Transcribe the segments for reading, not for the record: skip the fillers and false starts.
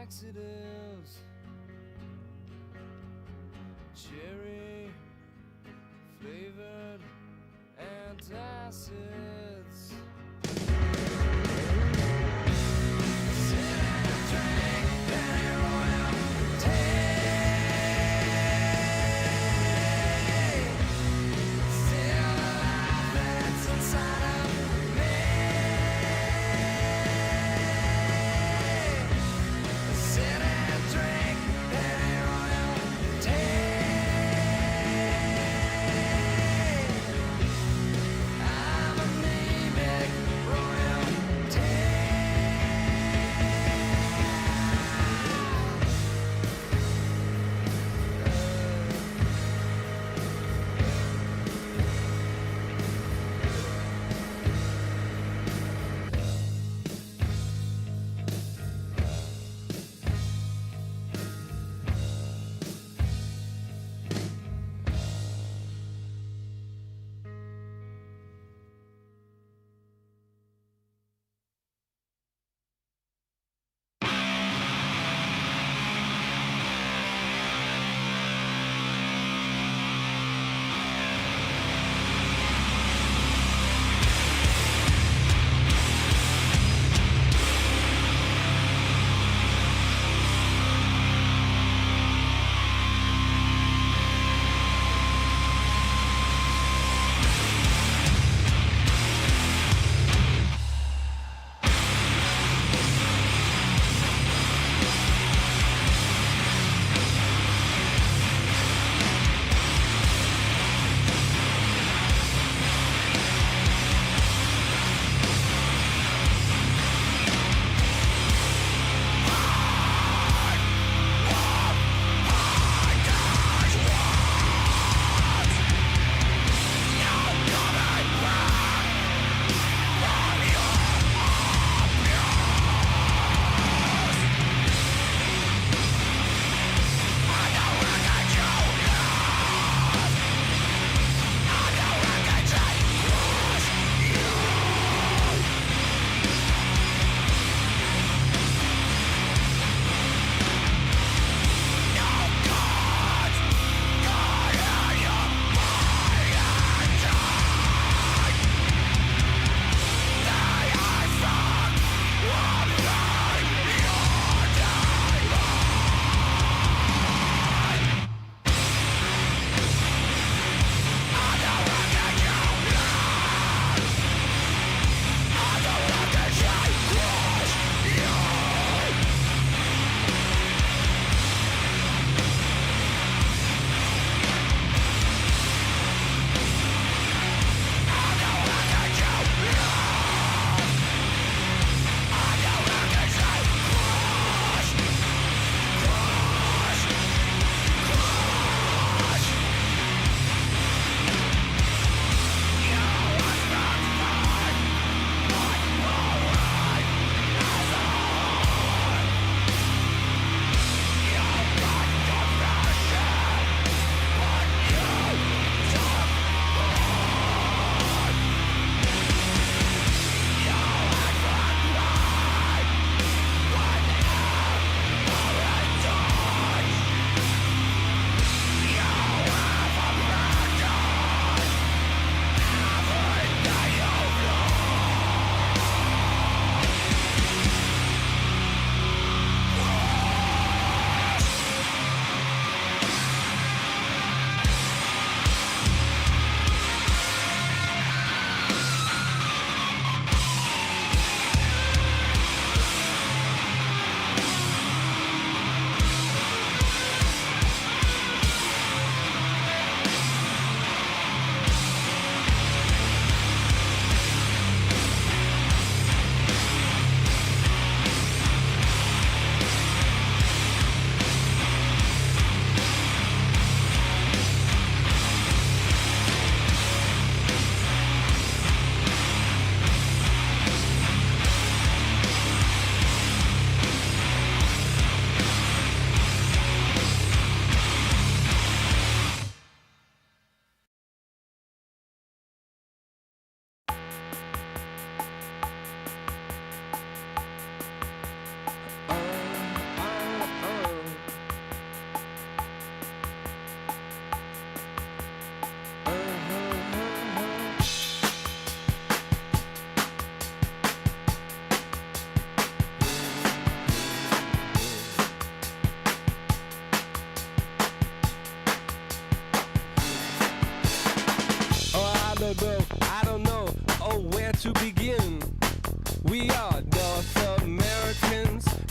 laxatives, cherry flavored antacids. I'm a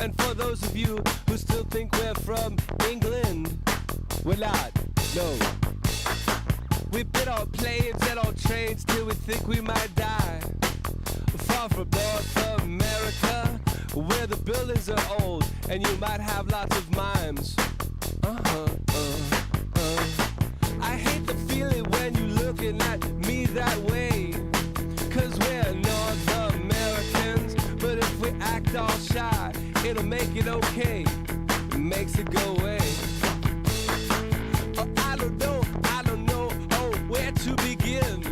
And for those of you who still think we're from England, we're not, no. We've been on planes and on trains till we think we might die. Far from North America, where the buildings are old and you might have lots of mimes. I hate the feeling when you're looking at me that way, 'cause we're North Americans, but if we act all shy, it'll make it okay, it makes it go away. Oh, I don't know, oh, where to begin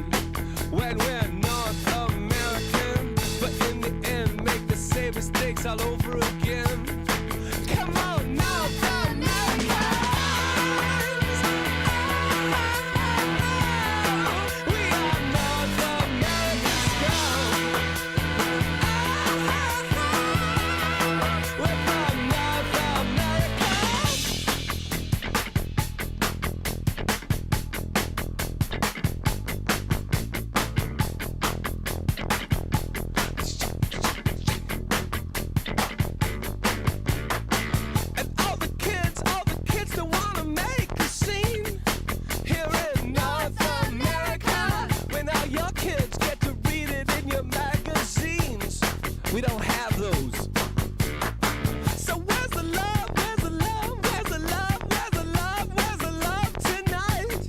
when we're North American, but in the end make the same mistakes all over again. Come on, North America! We are North American scum. We're from North America. And all the kids that wanna make a scene here in North America. When all your kids get to read it in your magazines, we don't have those. So where's the love? Where's the love? Where's the love? Where's the love? Where's the love tonight?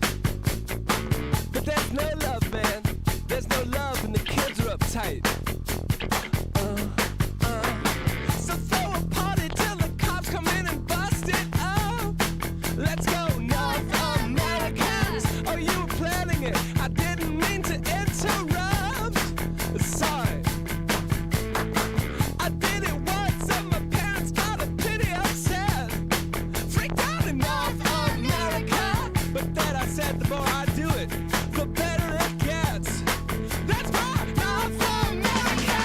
But there's no love, man. There's no love, and the kids are uptight. So throw a party till the cops come in and bust it up. Let's go, North Americans. Oh, you were planning it. I didn't mean to interrupt. Sorry. I did it once and my parents got a pity upset. Freaked out in North America. But then I said the more I do it, the better it gets. That's right, North America.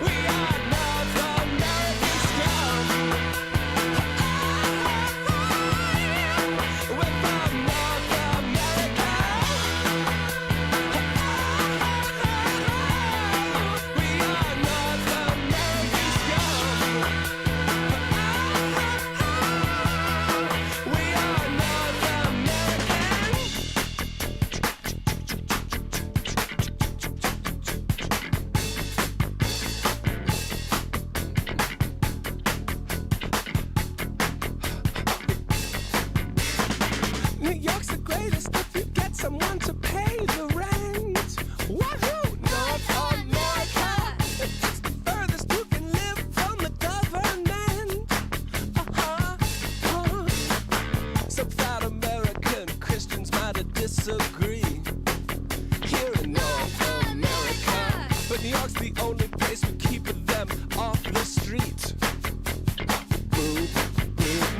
We are North American scum. We're from North America. We are North American scum. We are North American. New York's the greatest if you get someone to pay the rent. Wahoo! North America! It's the furthest you can live from the government. Some proud American Christians might disagree here in North America, but New York's the only place we're keeping them off the street.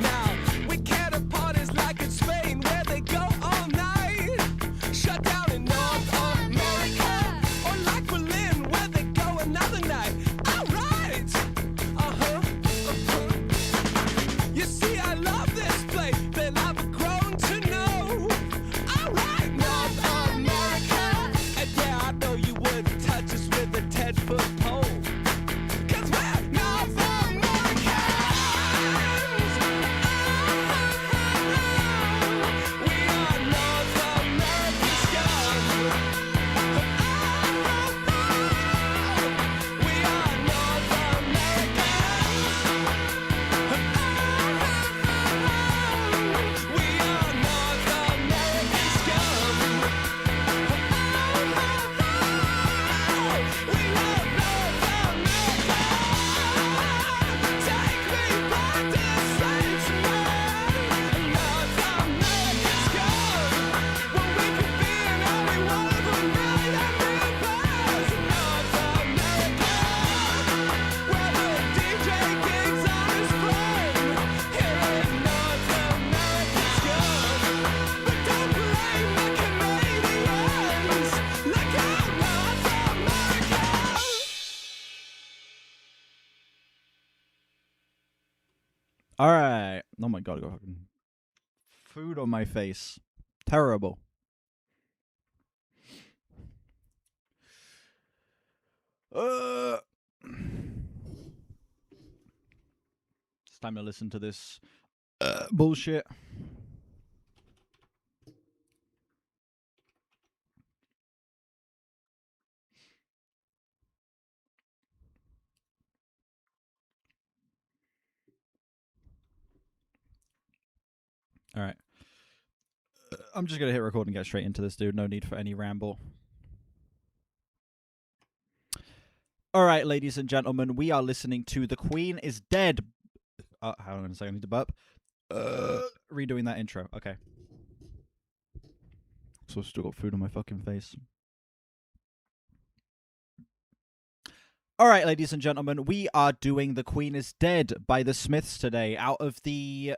Now, we can't have parties like in Spain where they go all night. Shut down in North America. Or like Berlin where they go another night. Alright! You see, I love this place that I've grown to know. Alright, North America. And yeah, I know you wouldn't touch us with a 10-foot pole. 'Cause we're North Americans. We are North American scum. We are North Americans. We are North American scum. We love North America. Take me back to Saints Man. North American scum. Well, we could be in every one of them right every buzz. North America. Where the DJ gigs on his phone. Here in North American scum. But don't blame the Canadians. Look out, North America. All right. Oh my god, I got fucking food on my face. Terrible. It's time to listen to this bullshit. All right. I'm just going to hit record and get straight into this, dude. No need for any ramble. All right, ladies and gentlemen, we are listening to The Queen is Dead. Hang on a second, I need to burp. Redoing that intro. Okay. So I've still got food on my fucking face. All right, ladies and gentlemen, we are doing The Queen is Dead by the Smiths today, out of the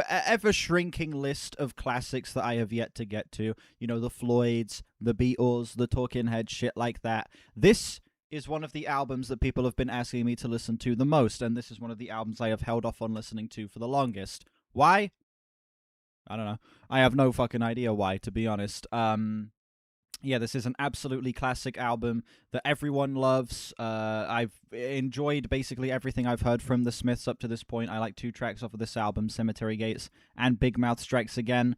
ever-shrinking list of classics that I have yet to get to. You know, the Floyds, the Beatles, the Talking Heads, shit like that. This is one of the albums that people have been asking me to listen to the most, and this is one of the albums I have held off on listening to for the longest. Why? I don't know. I have no fucking idea why, to be honest. Yeah, this is an absolutely classic album that everyone loves. I've enjoyed basically everything I've heard from the Smiths up to this point. I like 2 tracks off of this album, Cemetery Gates and Big Mouth Strikes Again.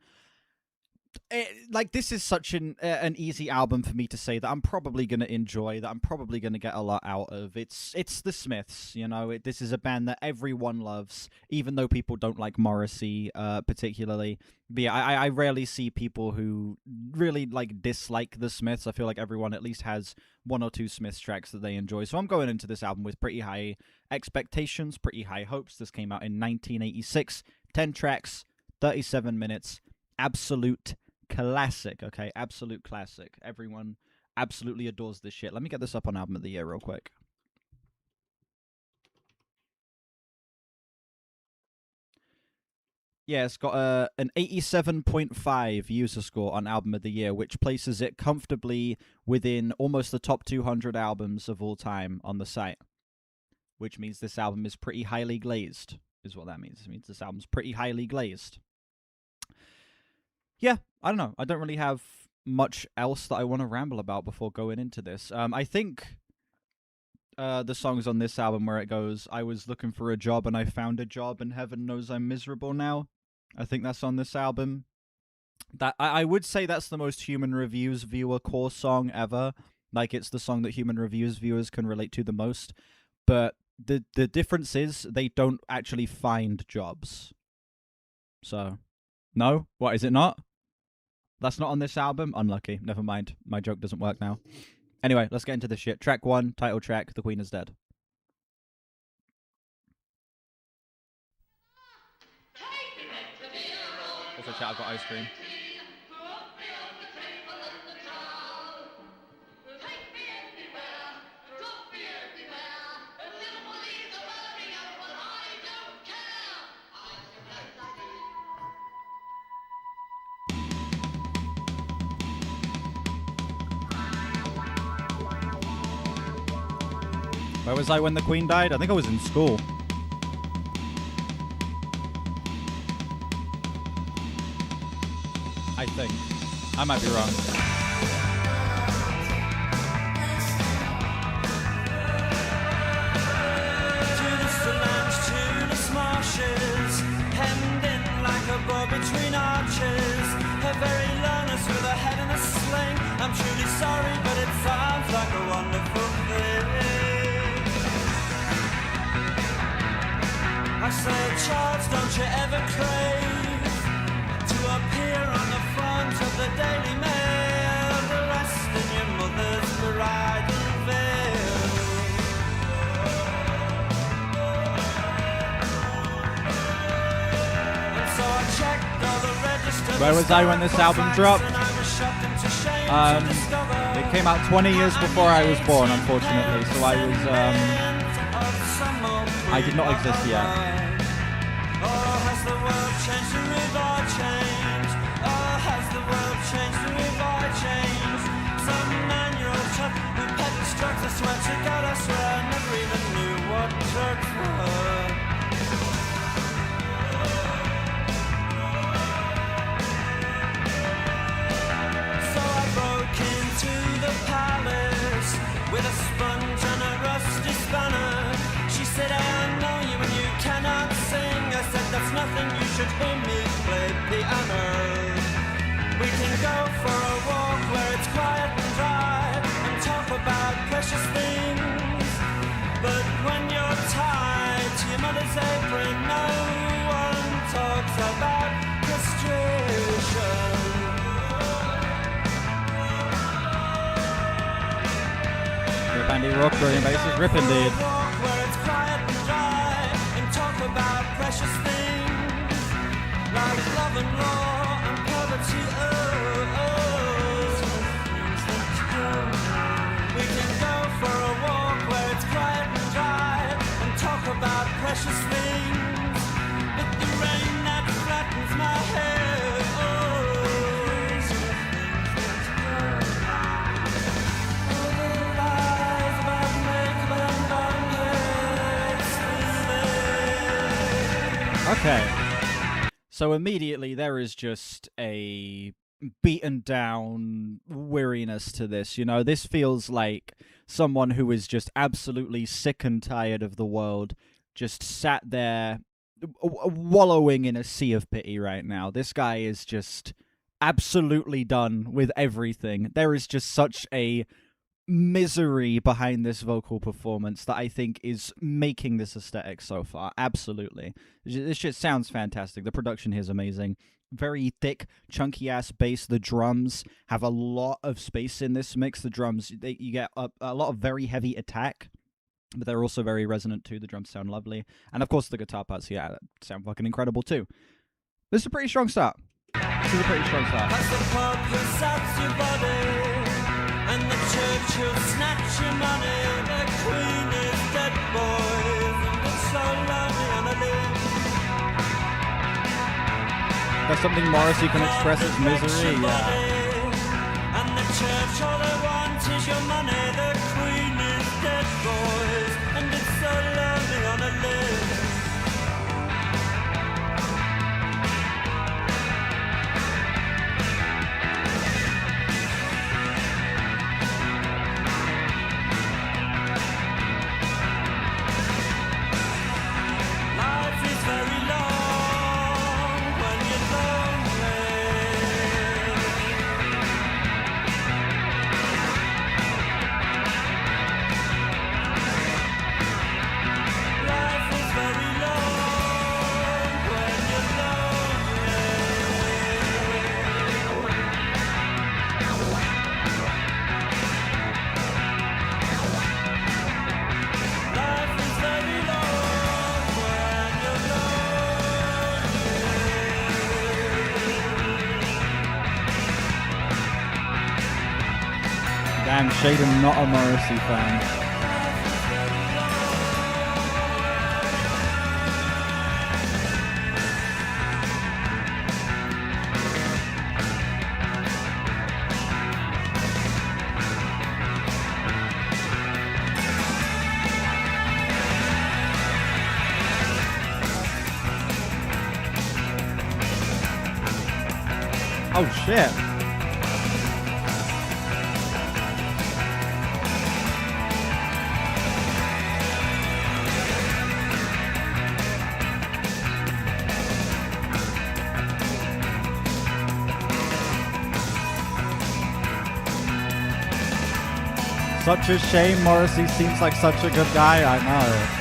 This is such an easy album for me to say that I'm probably going to enjoy, that I'm probably going to get a lot out of. It's the Smiths, you know. This is a band that everyone loves, even though people don't like Morrissey particularly. But yeah, I rarely see people who really dislike the Smiths. I feel like everyone at least has 1 or 2 Smiths tracks that they enjoy. So I'm going into this album with pretty high expectations, pretty high hopes. This came out in 1986, 10 tracks, 37 minutes, absolute classic, okay? Absolute classic. Everyone absolutely adores this shit. Let me get this up on Album of the Year real quick. Yeah, it's got an 87.5 user score on Album of the Year, which places it comfortably within almost the top 200 albums of all time on the site. Which means this album is pretty highly glazed, is what that means. It means this album's pretty highly glazed. Yeah, I don't know. I don't really have much else that I want to ramble about before going into this. I think the songs on this album where it goes, I was looking for a job and I found a job and heaven knows I'm miserable now. I think that's on this album. That I would say that's the most Human Reviews viewer core song ever. Like, it's the song that Human Reviews viewers can relate to the most. But the difference is they don't actually find jobs. So, no? What, is it not? That's not on this album? Unlucky. Never mind. My joke doesn't work now. Anyway, let's get into this shit. Track 1, title track, The Queen is Dead. Also, chat, I've got ice cream. Where was I when the Queen died? I think I was in school. I think. I might be wrong. Hemmed in like a bow between arches. Her very lowness with a head in a sling. I'm truly sorry, but it sounds like a wonderful thing. I say, Charles, don't you ever crave to appear on the front of the Daily Mail, dressed in your mother's bridal veil? Where was I when this album dropped? It came out 20 years before I was born, unfortunately, so I was, I did not exist yet. Oh, has the world changed to revive change? Oh, has the world changed to revive change? Some 9-year-old chap who peddles drugs, I swear to God, I swear I never even knew what drugs were. So I broke into the palace with a sponge and a should hear me play piano. We can go for a walk where it's quiet and dry and talk about precious things. But when you're tied to your mother's apron, no one talks about frustration. Rip Andy Rock, brilliant bassist, rip indeed. Where it's quiet and dry and talk about precious things like love and law and poverty. We can go for a walk where it's quiet and dry and talk about precious things. But the rain that flattens my hair. Okay. So immediately there is just a beaten down weariness to this. You know, this feels like someone who is just absolutely sick and tired of the world, just sat there wallowing in a sea of pity right now. This guy is just absolutely done with everything. There is just such a misery behind this vocal performance that I think is making this aesthetic so far. Absolutely. This shit sounds fantastic. The production here is amazing. Very thick, chunky ass bass. The drums have a lot of space in this mix. The drums, you get a lot of very heavy attack, but they're also very resonant too. The drums sound lovely. And of course the guitar parts here sound fucking incredible too. This is a pretty strong start. This is a pretty strong start. That's the pub who saps your body, and the church who'll snatch your money. The queen is dead, boys, and it's so lonely on a limb. That's something Morrissey can express its misery, yeah. And the church, all they want is your money. The queen is dead, boys, and it's so lonely on a limb. Life is very long when you're lonely. Life is very long when you're lonely. Life is very long when you're Damn, Shaden not a Morrissey fan. Oh shit. Such a shame. Morrissey seems like such a good guy. I know.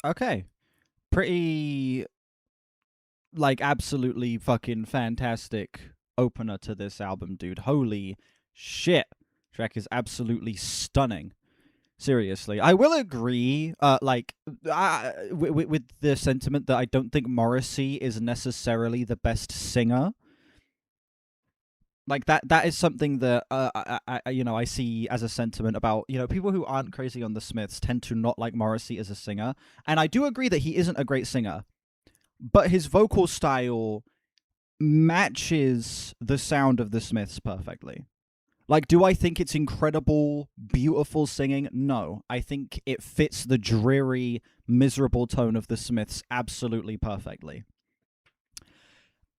Okay. Pretty, like, absolutely fucking fantastic opener to this album, dude. Holy shit. Track is absolutely stunning. Seriously, I will agree. With the sentiment that I don't think Morrissey is necessarily the best singer. Like that is something that I see as a sentiment about people who aren't crazy on the Smiths tend to not like Morrissey as a singer, and I do agree that he isn't a great singer, but his vocal style matches the sound of the Smiths perfectly. Like, do I think it's incredible, beautiful singing? No. I think it fits the dreary, miserable tone of the Smiths absolutely perfectly.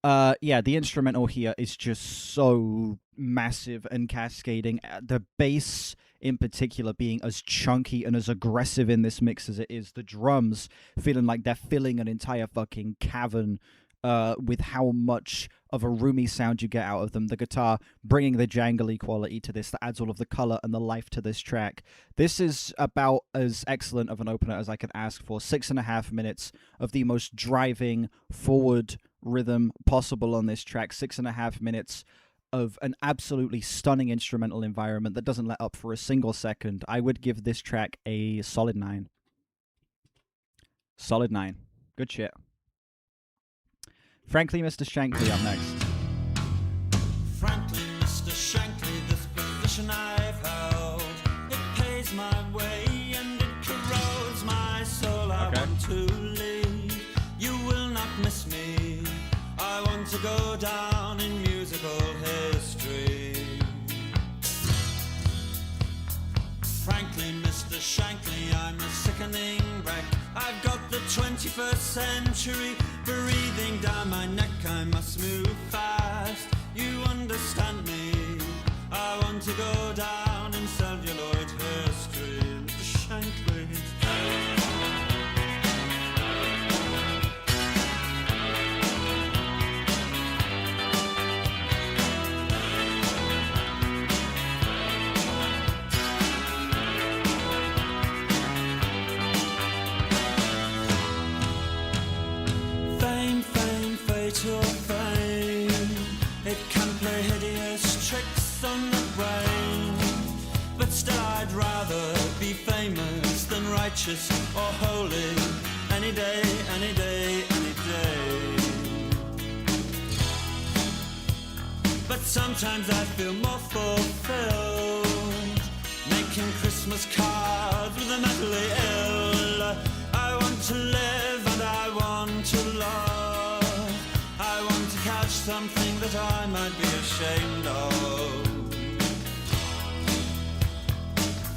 Yeah, the instrumental here is just so massive and cascading. The bass, in particular, being as chunky and as aggressive in this mix as it is. The drums feeling like they're filling an entire fucking cavern with how much of a roomy sound you get out of them. The guitar bringing the jangly quality to this that adds all of the color and the life to this track. This is about as excellent of an opener as I could ask for. 6.5 minutes of the most driving forward rhythm possible on this track. 6.5 minutes of an absolutely stunning instrumental environment that doesn't let up for a single second. I would give this track a solid 9. Solid 9. Good shit. Frankly, Mr. Shankly up next. Frankly, Mr. Shankly, this position I've held, it pays my way and it corrodes my soul. I want to leave, you will not miss me. I want to go down in musical history. Frankly, Mr. Shankly, I'm a sickening wreck. I've got the 21st century breathing down my neck. I must move fast, you understand me. I want to go down in celluloid history. Mr. Shankly. Fatal fame, it can play hideous tricks on the brain, but still I'd rather be famous than righteous or holy. Any day, any day, any day. But sometimes I feel more fulfilled making Christmas cards with the mentally ill. I want to live and I want to love. I want to catch something that I might be ashamed of.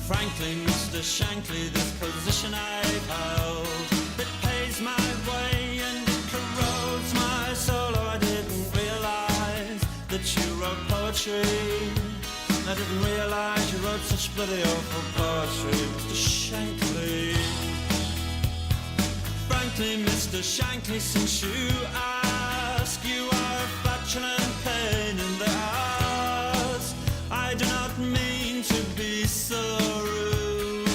Frankly, Mr. Shankly, this position I've held, it pays my way and it corrodes my soul. Oh, I didn't realize that you wrote poetry. I didn't realize you wrote such bloody awful poetry, Mr. Shankly. Frankly, Mr. Shankly, since you ask, you are a flatulent pain in the ass. I do not mean to be so rude,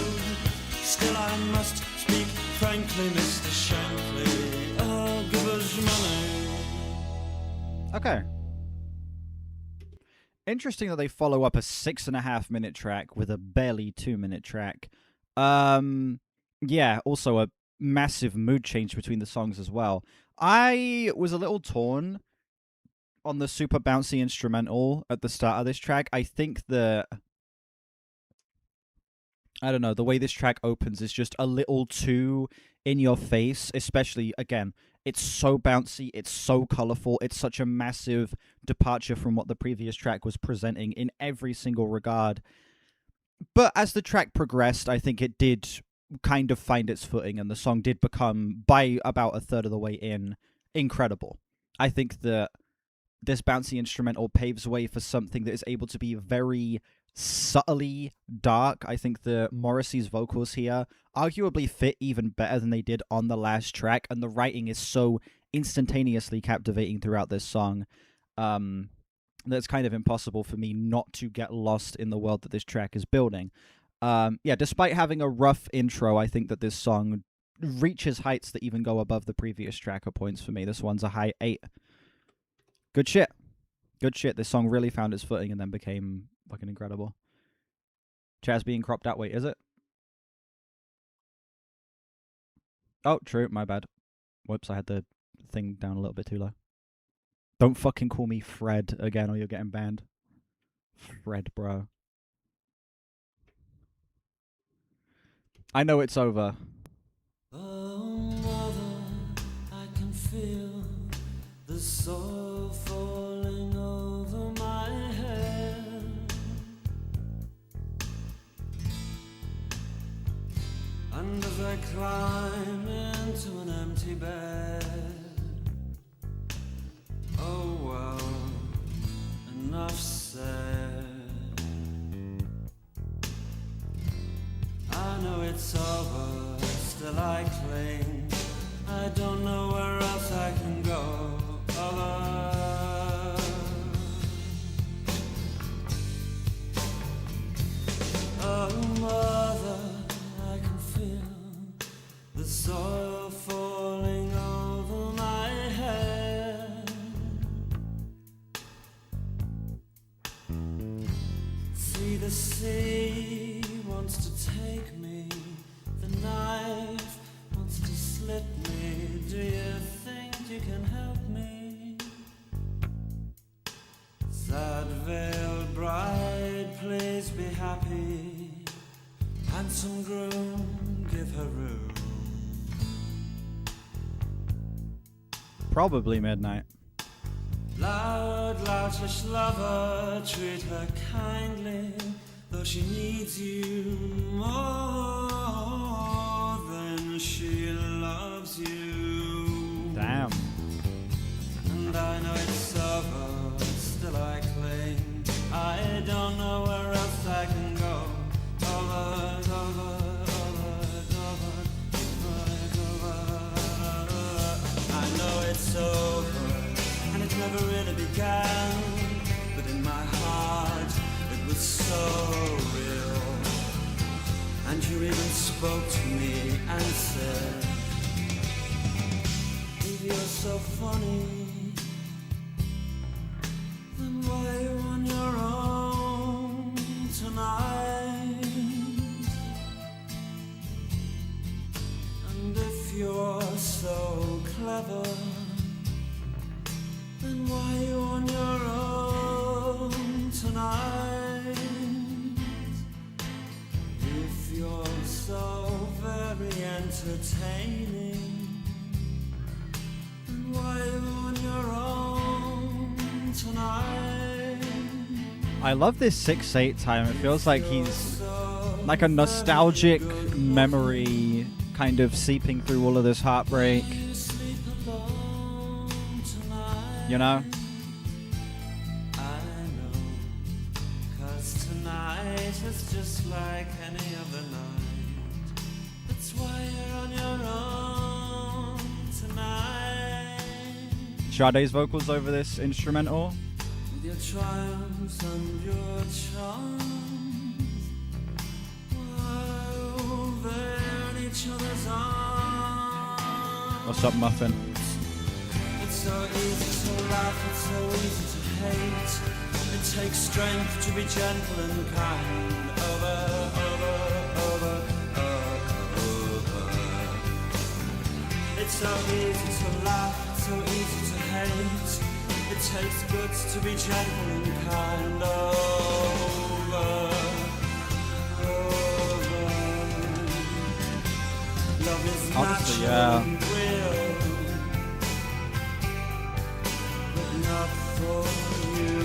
still I must speak frankly, Mr. Shankly. Oh, give us money. Okay. Interesting that they follow up a 6.5 minute track with a barely 2-minute track. Yeah, also a massive mood change between the songs as well. I was a little torn on the super bouncy instrumental at the start of this track. I think I don't know, the way this track opens is just a little too in your face, especially, again, it's so bouncy, it's so colorful, it's such a massive departure from what the previous track was presenting in every single regard. But as the track progressed, I think it did kind of find its footing, and the song did become, by about a third of the way in, incredible. I think that this bouncy instrumental paves way for something that is able to be very subtly dark. I think the Morrissey's vocals here arguably fit even better than they did on the last track, and the writing is so instantaneously captivating throughout this song that's kind of impossible for me not to get lost in the world that this track is building. Yeah, despite having a rough intro, I think that this song reaches heights that even go above the previous tracker points for me. This one's a high 8. Good shit. Good shit. This song really found its footing and then became fucking incredible. Chaz being cropped out. Wait, is it? Oh, true. My bad. Whoops, I had the thing down a little bit too low. Don't fucking call me Fred again or you're getting banned. Fred, bro. I know it's over. Oh, mother, I can feel the soil falling over my head. And as I climb into an empty bed, oh well, enough said. I know it's over, still I cling. I don't know where else I can go. Oh, mother, I can feel the soil falling over my head. See the sea wants to take me, the knife wants to slit me. Do you think you can help me? Sad veiled bride, please be happy. Handsome groom, give her room. Probably midnight. Loud, loutish lover, treat her kindly, though she needs you more than she loves you. Damn. And I know it's over, still I cling. I don't know where else I can go. Over, over, I know it's over, and it never really began. But in my heart, it was so real. And you even spoke to me and said, if you're so funny, then why are you on your own tonight? And if you're so clever, then why are you on your own tonight? If you're so very entertaining, then why are you on your own tonight? I love this 6/8 time. It feels like he's like a nostalgic memory kind of seeping through all of this heartbreak. You know? I know, 'cause tonight is just like any other night. That's why you're on your own tonight. Sade's vocals over this instrumental. With your triumphs and your charms, while they're in each other's arms. What's up, Muffin? It's so easy to laugh, it's so easy to hate. It takes strength to be gentle and kind. Over, over, over, over. It's so easy to laugh, it's so easy to hate. It takes guts to be gentle and kind. Over, over. Love is Honestly, natural yeah. and real.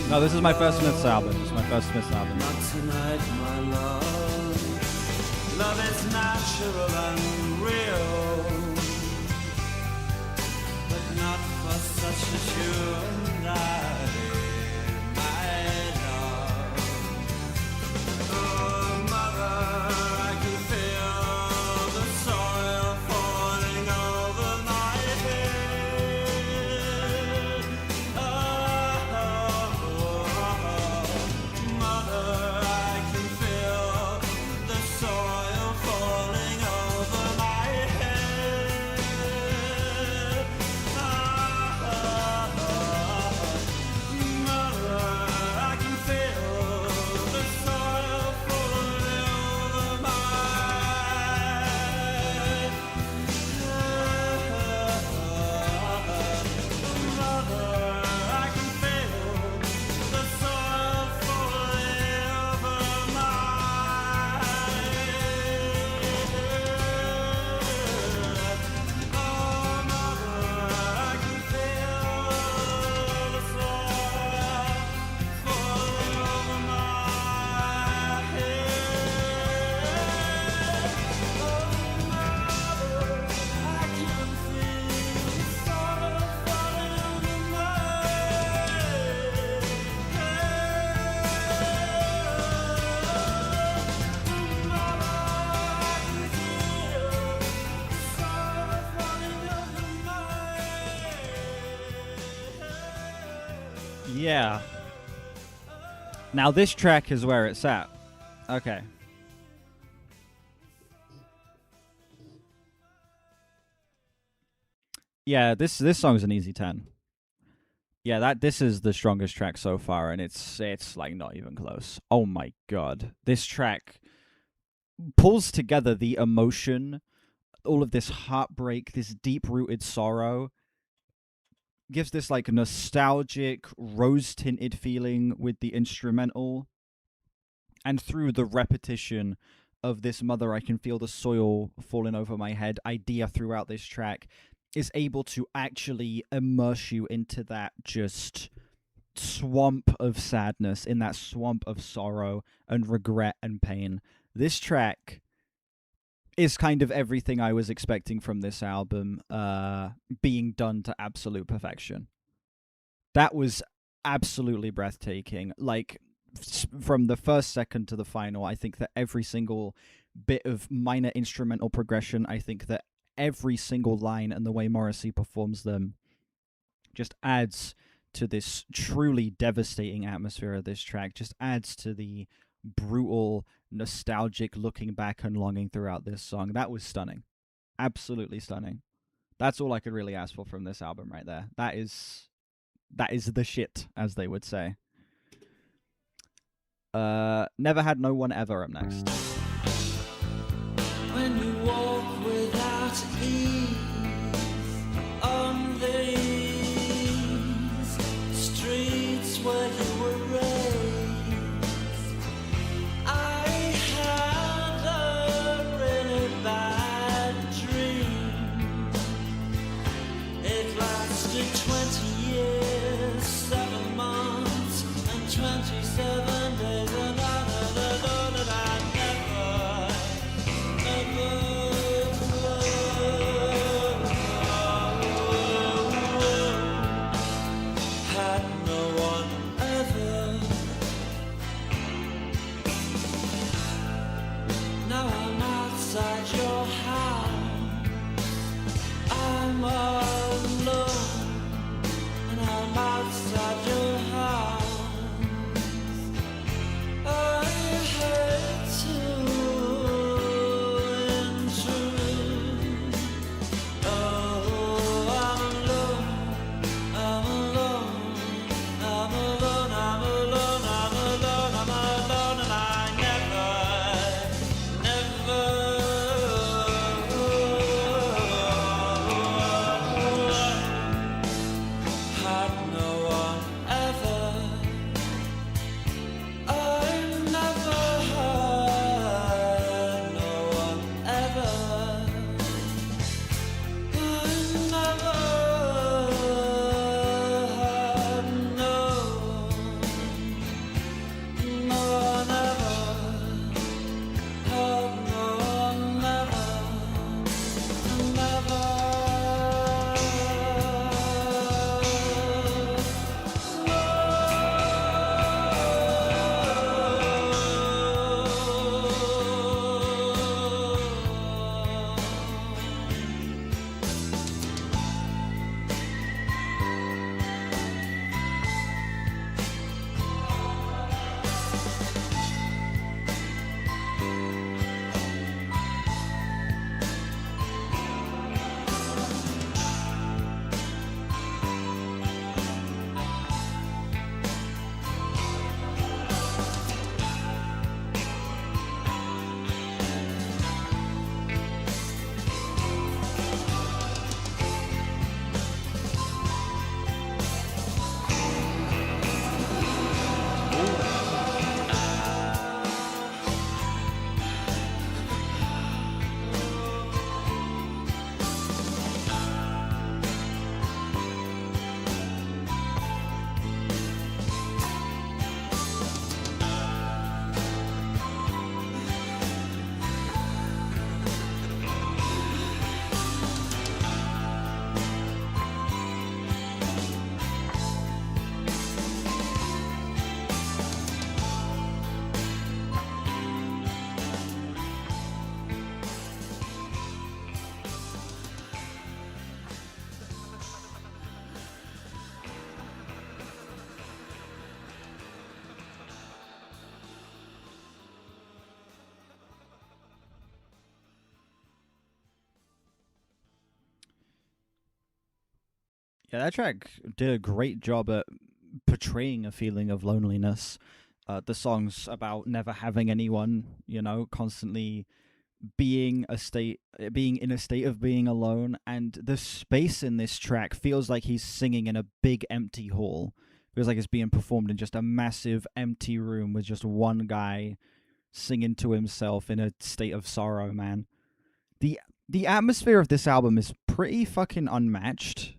No, this is my first Smiths album. This is my first Smiths album. Not tonight, my love. Love is natural and real, but not for such as you and I, my love. Oh, mother, I can feel the soil falling over my head. Mother, I can feel the soil falling over my Yeah. Now this track is where it's at. Okay. Yeah, this song's an easy 10. Yeah, this is the strongest track so far, and it's like not even close. Oh my god. This track pulls together the emotion, all of this heartbreak, this deep-rooted sorrow, gives this like nostalgic, rose-tinted feeling with the instrumental, and through the repetition of this "Mother, I Can Feel the Soil Falling Over My Head" idea throughout this track is able to actually immerse you into that just swamp of sadness, in that swamp of sorrow and regret and pain. This track is kind of everything I was expecting from this album, being done to absolute perfection. That was absolutely breathtaking. Like, from the first second to the final, I think that every single bit of minor instrumental progression, I think that every single line and the way Morrissey performs them just adds to this truly devastating atmosphere of this track, just adds to the brutal, nostalgic looking back and longing throughout this song. That was stunning. Absolutely stunning. That's all I could really ask for from this album right there. That is the shit, as they would say. Never Had No One Ever up next. When you walk without ease on these streets where you were raised, I had a really bad dream. It lasted 20 years, 7 months, and 27 days, and I never Yeah, that track did a great job at portraying a feeling of loneliness. The song's about never having anyone, you know, constantly being in a state of being alone, and the space in this track feels like he's singing in a big empty hall. Feels like it's being performed in just a massive empty room with just one guy singing to himself in a state of sorrow, man. The atmosphere of this album is pretty fucking unmatched.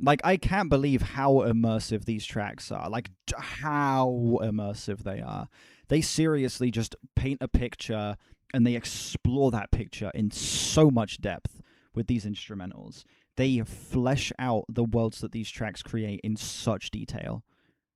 Like, I can't believe how immersive these tracks are. Like, how immersive they are. They seriously just paint a picture and they explore that picture in so much depth with these instrumentals. They flesh out the worlds that these tracks create in such detail.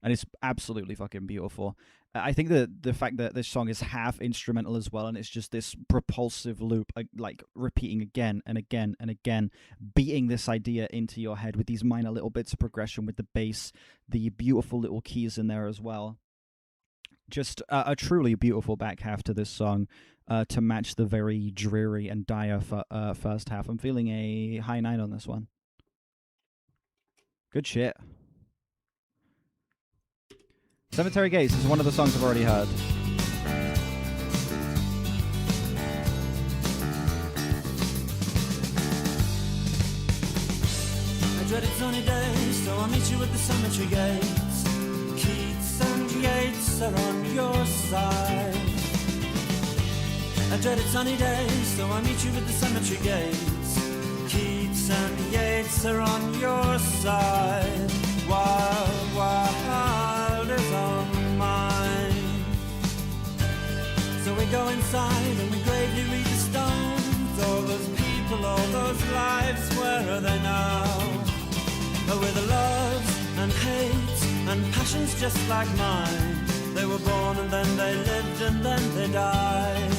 And it's absolutely fucking beautiful. I think that the fact that this song is half instrumental as well, and it's just this propulsive loop, like repeating again and again and again, beating this idea into your head with these minor little bits of progression with the bass, the beautiful little keys in there as well. Just a truly beautiful back half to this song, to match the very dreary and dire first half. I'm feeling a high 9 on this one. Good shit. Cemetery Gates is one of the songs I've already heard. I dreaded sunny days, so I'll meet you at the cemetery gates. Keats and Yeats are on your side. I dreaded sunny days, so I'll meet you at the cemetery gates. Keats and Yeats are on your side. Wild, wild is on mine. So we go inside and we gravely read the stones. All those people, all those lives, where are they now? Oh, with the loves and hates and passions just like mine. They were born and then they lived and then they died.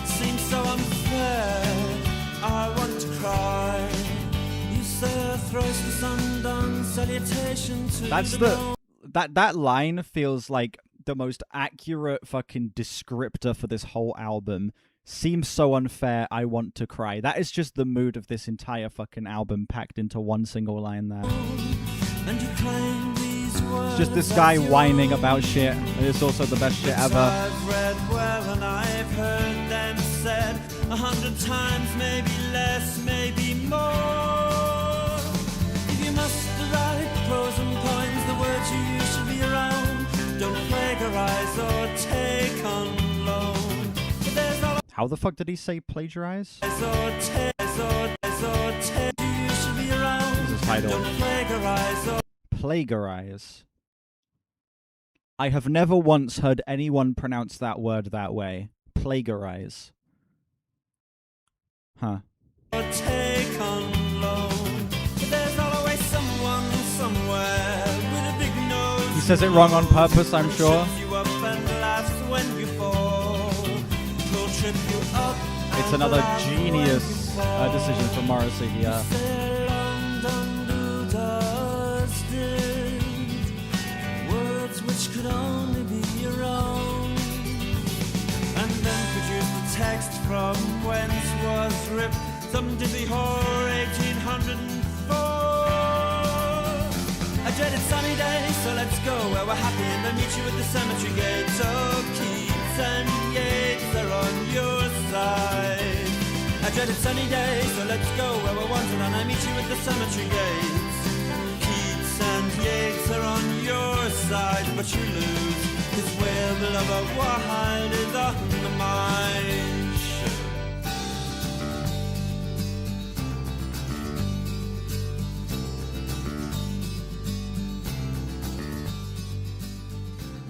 Seems so unfair, I want to cry. You say a thrice undone salutation to that line feels like the most accurate fucking descriptor for this whole album. Seems so unfair, I want to cry. That is just the mood of this entire fucking album packed into one single line there. And you claim these words, it's just this guy whining about shit. It's also the best shit ever. I've read well and I've heard them said 100 times, maybe less, maybe more. If you must write pros and poems, the words you use should be your own. Don't plagiarize or take on loan. But there's no How the fuck did he say plagiarize? you should be your own. This is title. Don't plagiarize or Plagiarize. I have never once heard anyone pronounce that word that way. Plagiarize. Huh. take on loan. But there's always someone somewhere with a big nose. He says it wrong on purpose, I'm sure. You up and laughs when you fall. He'll trip you up. It's another genius decision from Morrissey here. Words which could only be your own, and then produce the text from whence was ripped some dizzy whore 1804. A dreaded sunny day, so let's go where we're happy and then meet you at the cemetery gates. Oh, Keats and Yeats are on your side. A dreaded sunny day, so let's go where we're wanted and I meet you at the cemetery gates. Keats and Yeats are on your side, but you lose, 'cause where the lover wild is on the mind.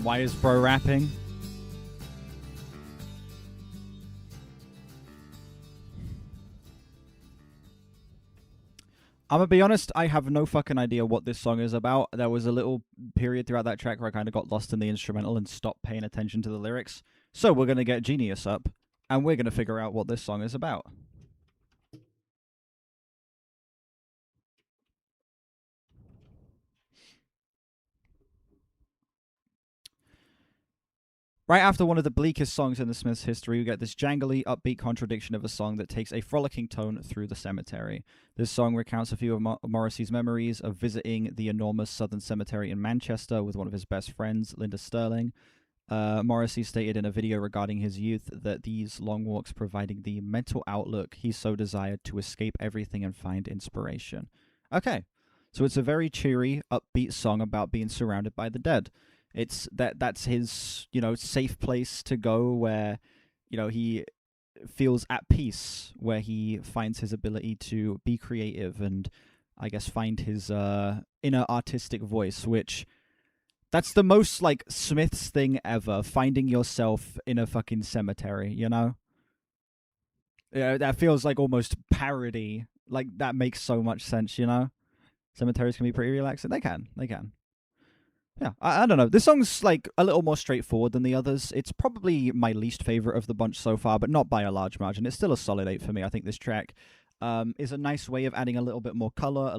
Why is bro rapping? I'm gonna be honest, I have no fucking idea what this song is about. There was a little period throughout that track where I kind of got lost in the instrumental and stopped paying attention to the lyrics. So we're gonna get Genius up, and we're gonna figure out what this song is about. Right after one of the bleakest songs in the Smiths' history, we get this jangly, upbeat contradiction of a song that takes a frolicking tone through the cemetery. This song recounts a few of Morrissey's memories of visiting the enormous Southern Cemetery in Manchester with one of his best friends, Linda Sterling. Morrissey stated in a video regarding his youth that these long walks providing the mental outlook he so desired to escape everything and find inspiration. Okay, so it's a very cheery, upbeat song about being surrounded by the dead. It's that's his, safe place to go where, he feels at peace, where he finds his ability to be creative and I guess find his inner artistic voice, which that's the most like Smiths thing ever, finding yourself in a fucking cemetery, Yeah, that feels like almost parody. Like that makes so much sense, Cemeteries can be pretty relaxing. They can. Yeah, I don't know. This song's like a little more straightforward than the others. It's probably my least favorite of the bunch so far, but not by a large margin. It's still a solid 8 for me. I think this track is a nice way of adding a little bit more color,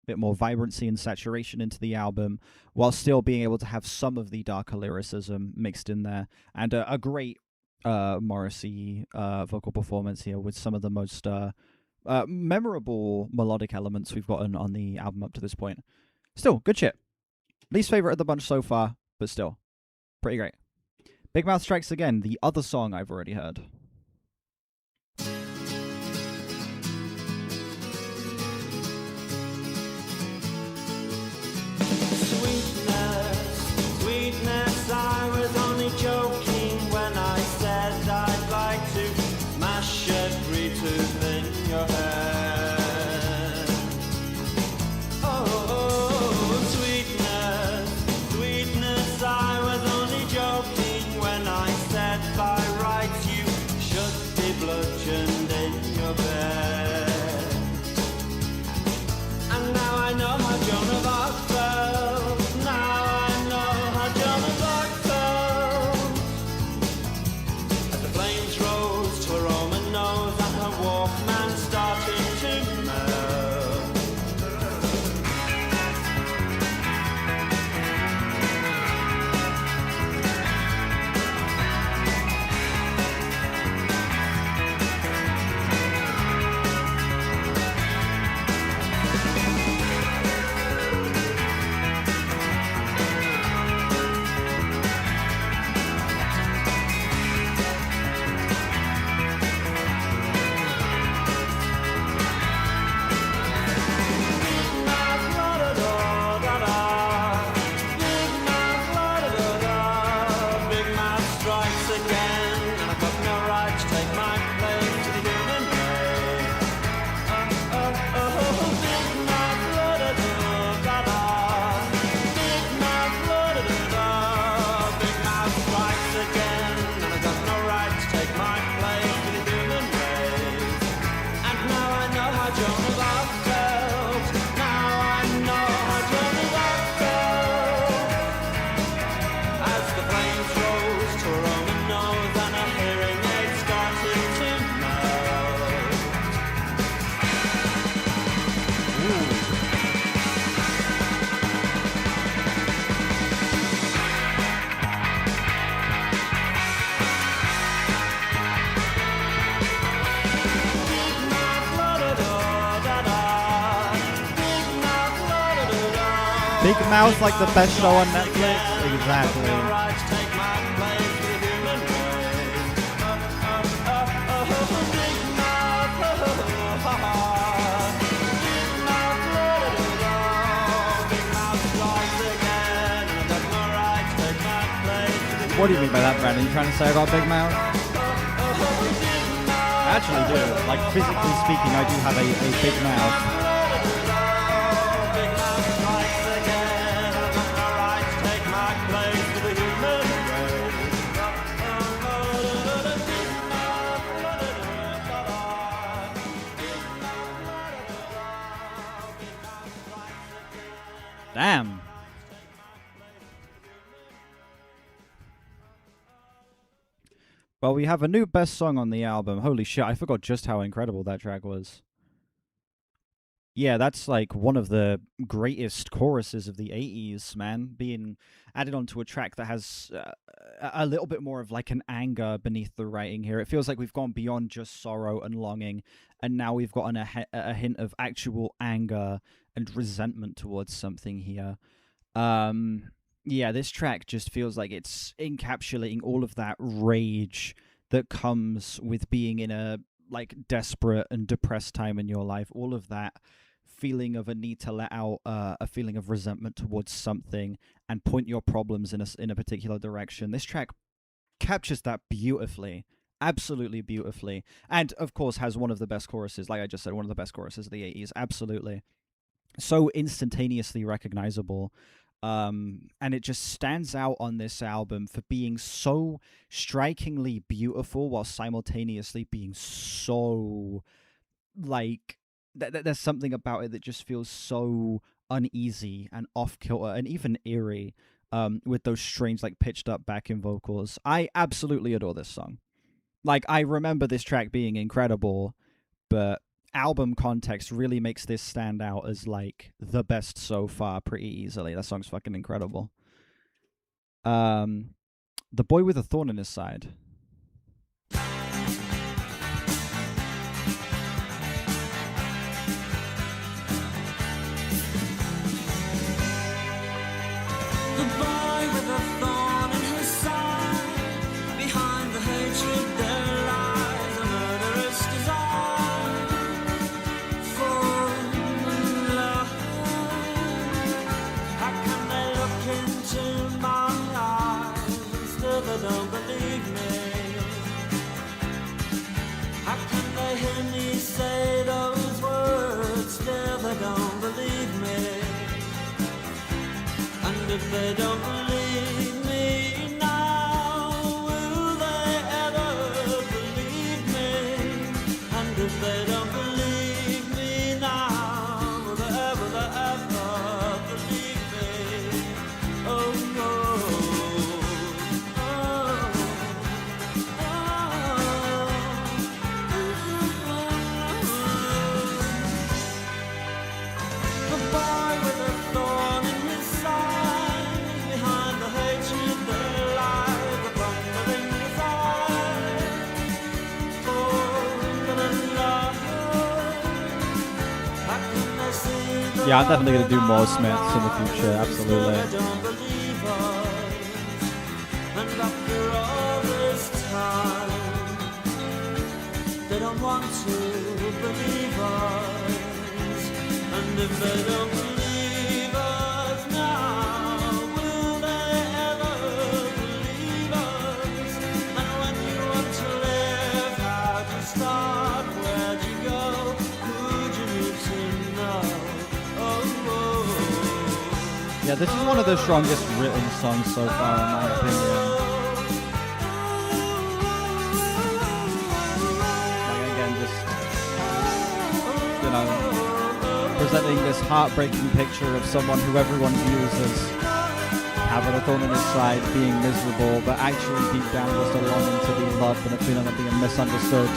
bit more vibrancy and saturation into the album, while still being able to have some of the darker lyricism mixed in there, and a great Morrissey vocal performance here with some of the most memorable melodic elements we've gotten on the album up to this point. Still, good shit. Least favorite of the bunch so far, but still, pretty great. Big Mouth Strikes Again, the other song I've already heard. Sweetness, I was only joking when I said I'd like to mash every tooth in your head. Oh, sweetness, I was only joking when I said by rights you should be bludgeoned in your bed. And now I know how Joan of Arc felt. Now I know how Joan of Arc felt. As the flames rose to her Roman nose and her Walkman started to melt. Big mouth strikes again, and I've got no right to take my place to the human race. Big mouth, la-da-da-da-da. Big mouth, la-da-da-da. Big mouth strikes again, and I've got no right to take my place to the human race. And now I know how Joan of Arc felt. Now I know how Joan of Arc felt. As the flames rose to her Roman nose and her hearing aid started to melt. Big mouth, la-da-da-da-da. Big mouth, la-da-da-da. Big Mouth, like the best show on Netflix? Exactly. No right to take my place with the human race. Big mouth, big mouth, la-da-da-da. Big mouth strikes again, and I've got no right to take my place with the What do you mean by that, Brandon? You trying to say I got a big mouth? I actually do. Like, physically speaking, I do have a big mouth. Big mouth strikes again, and I've got no right to take my place with the human race. Big mouth, la-da-da-da-da. Big mouth, la-da-da-da. Big mouth strikes again. Damn. Well, we have a new best song on the album. Holy shit, I forgot just how incredible that track was. Yeah, that's like one of the greatest choruses of the 80s, man, being added onto a track that has a little bit more of like an anger beneath the writing here. It feels like we've gone beyond just sorrow and longing, and now we've gotten a hint of actual anger and resentment towards something here. Um, yeah, this track just feels like it's encapsulating all of that rage that comes with being in a like desperate and depressed time in your life. All of that feeling of a need to let out a feeling of resentment towards something and point your problems in a particular direction. This track captures that beautifully. Absolutely beautifully. And of course has one of the best choruses, like I just said, one of the best choruses of the 80s. Absolutely so instantaneously recognizable. And it just stands out on this album for being so strikingly beautiful while simultaneously being so like there's something about it that just feels so uneasy and off kilter and even eerie. With those strange like pitched up backing vocals, I absolutely adore this song. Like I remember this track being incredible, but album context really makes this stand out as like the best so far pretty easily. That song's fucking incredible. Um, The Boy with a Thorn in His Side. The boy with a thorn in his side, behind the hatred there lies a murderous desire for love. How can they look into my eyes and still they don't believe me? How can they hear me say those words, still they don't believe me? And if they don't believe me now, will they ever believe me? And if they don't believe me now, will they ever believe me? Oh, oh, oh, oh. The boy with a thorn in his side, behind the hatred there lies a thundering desire for love. How can they see the Yeah, I'm definitely gonna do more Smiths in the future. Absolutely. they don't believe us? And after all this time, they don't want to believe us. And if they don't believe us now, will they ever believe us? And when you want to live, how'd you start? Where'd you go? Who'd you meet to know? Oh, oh. Yeah, this is one of the strongest written songs so far, in my opinion. Like again, just you know, presenting this heartbreaking picture of someone who everyone views as having a thorn in his side, being miserable, but actually deep down just a longing to be loved and a feeling of being misunderstood.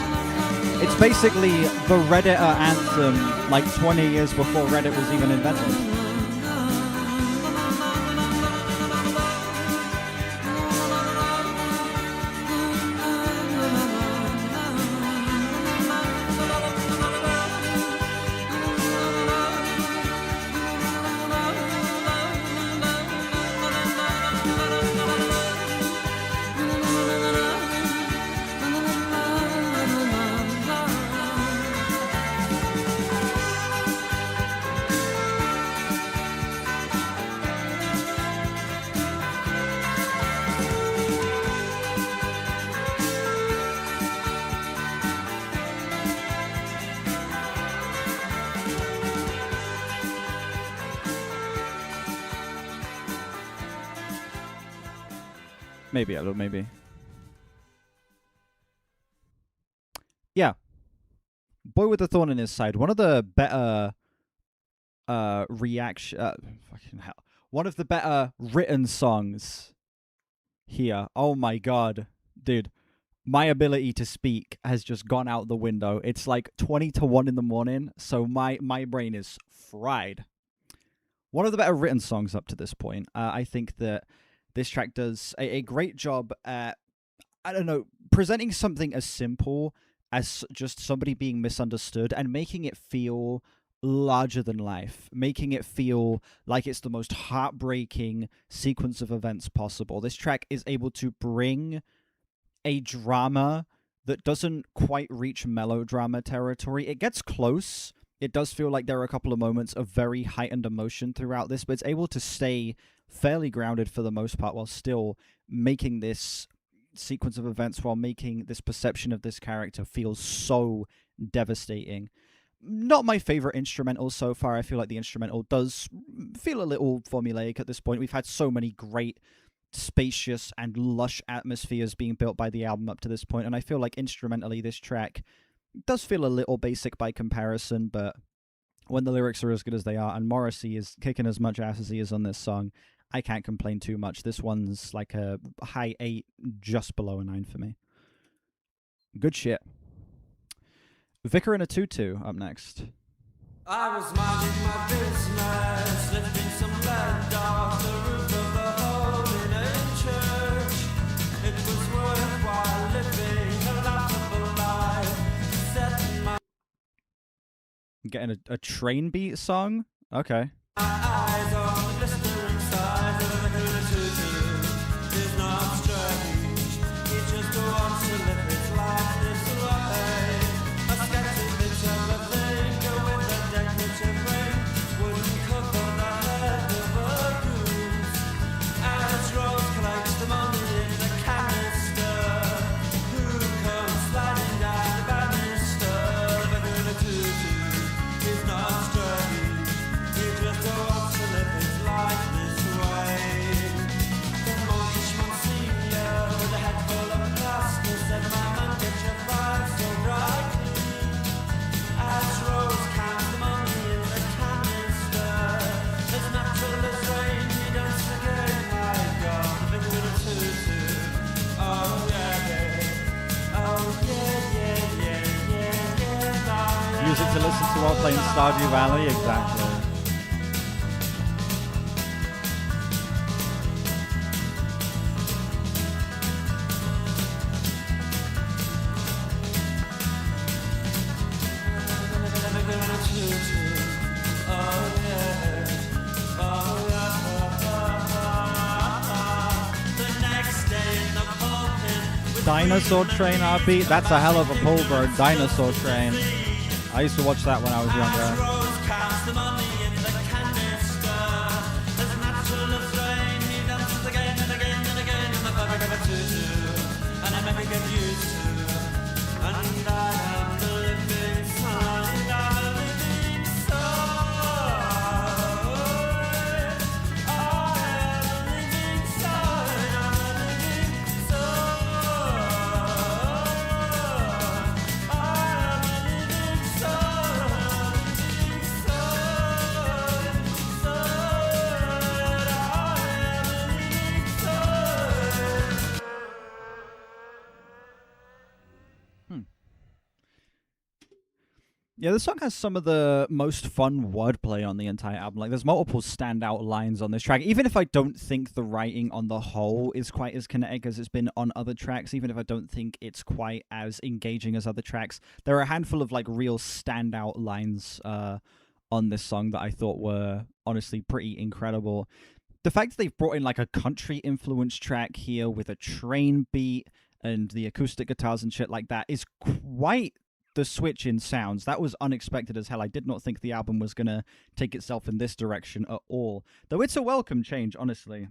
It's basically the Redditor anthem, like 20 years before Reddit was even invented. Maybe, I don't know, maybe. Yeah. Boy with a Thorn in His Side. One of the better reaction fucking hell. One of the better written songs here. Oh my god. Dude. my ability to speak has just gone out the window. It's like 20 to 1 in the morning, so my brain is fried. One of the better written songs up to this point. I think that this track does a great job at, I don't know, presenting something as simple as just somebody being misunderstood and making it feel larger than life, making it feel like it's the most heartbreaking sequence of events possible. This track is able to bring a drama that doesn't quite reach melodrama territory. It gets close. It does feel like there are a couple of moments of very heightened emotion throughout this, but it's able to stay fairly grounded for the most part while still making this sequence of events, while making this perception of this character feel so devastating. Not my favorite instrumental so far. I feel like the instrumental does feel a little formulaic at this point. We've had so many great, spacious, and lush atmospheres being built by the album up to this point, and I feel like instrumentally this track does feel a little basic by comparison, but when the lyrics are as good as they are and Morrissey is kicking as much ass as he is on this song, I can't complain too much. This one's like a high 8, just below a 9 for me. Good shit. Vicar in a Tutu up next. I was minding my business, lifting some lead off the roof of the Holy Name Church. It was worthwhile living a laughable life, setting my Getting a train beat song? Okay. eyes on the blistering sides of the Tutu. It's not strange, he just wants to live his life this way. A sketchy bit of a thing with a decorative ring wouldn't cover the head of a goose. As Rose collects the money in the canister, who comes sliding down the banister? The girl in a tutu is not strange, he just wants to live his life this way. The monkish Monsignor with a head full of plaster said, "My man, get your vibe so brightly." As Rose counts the money in the canister, as natural as rain, he dances again. My God, the vicar in a tutu. Oh yeah, yeah. Oh yeah, yeah, yeah, yeah, yeah. Music to listen to while playing Stardew Valley? Exactly. Dinosaur Train RP? That's a hell of a pull, bro. Dinosaur Train. I used to watch that when I was younger. Yeah, this song has some of the most fun wordplay on the entire album. Like, there's multiple standout lines on this track. Even if I don't think the writing on the whole is quite as kinetic as it's been on other tracks, even if I don't think it's quite as engaging as other tracks, there are a handful of, like, real standout lines on this song that I thought were, honestly, pretty incredible. The fact that they've brought in, like, a country-influenced track here with a train beat and the acoustic guitars and shit like that is quite the switch in sounds. That was unexpected as hell. I did not think the album was going to take itself in this direction at all. Though it's a welcome change, honestly.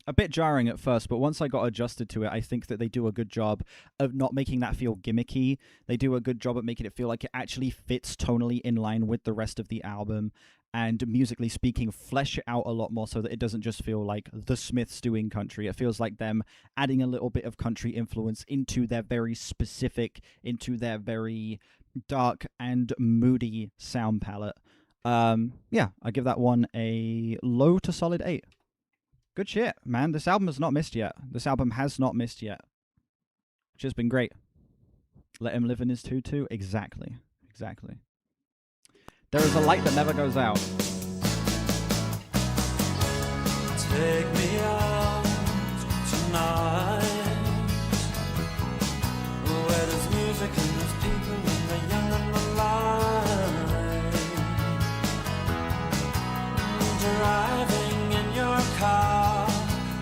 A bit jarring at first, but once I got adjusted to it, I think that they do a good job of not making that feel gimmicky. They do a good job at making it feel like it actually fits tonally in line with the rest of the album, and musically speaking, flesh it out a lot more so that it doesn't just feel like the Smiths doing country. It feels like them adding a little bit of country influence into their very specific, into their very dark and moody sound palette. Yeah, I give that one a low to solid 8. Good shit, man. This album has not missed yet. This album has not missed yet. which has been great. Let him live in his tutu. Exactly. There is a light that never goes out. Take me out tonight, where there's music and there's people and the young and the light. Driving in your car,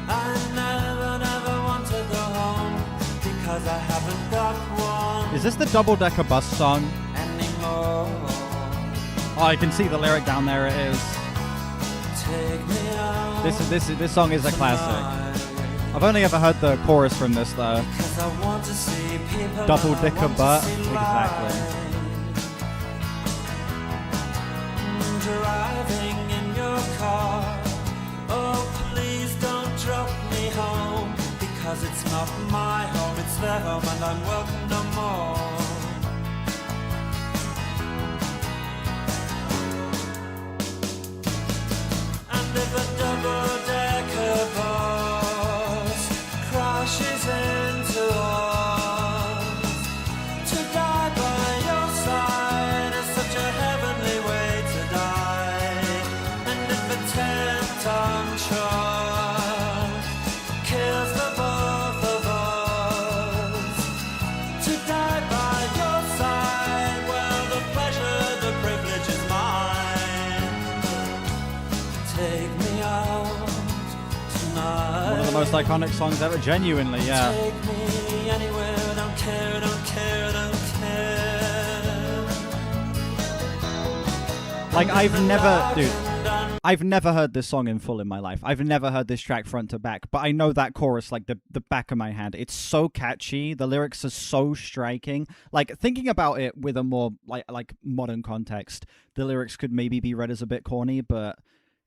I never want to go home because I haven't got one. Is this the double-decker bus song? Anymore. Oh, I can see the lyric down there. It is. Take me out. This song is a classic. I've only ever heard the chorus from this though. Double dicker butt. Exactly. Driving in your car. Oh, please don't drop me home because it's not my home, it's their home, and I'm welcome no more. And if a double-decker bus crashes into us, to die by your side is such a heavenly way to die. And if a 10-ton truck kills the both of us, to die by your side, well, the pleasure, the privilege is mine. Take me out tonight. One of the most iconic songs ever. Genuinely, yeah. Take me anywhere, don't care, don't care, don't care. Like I've never heard this song in full in my life. I've never heard this track front to back, but I know that chorus like the back of my hand. It's so catchy. The lyrics are so striking. Like thinking about it with a more like modern context, the lyrics could maybe be read as a bit corny, but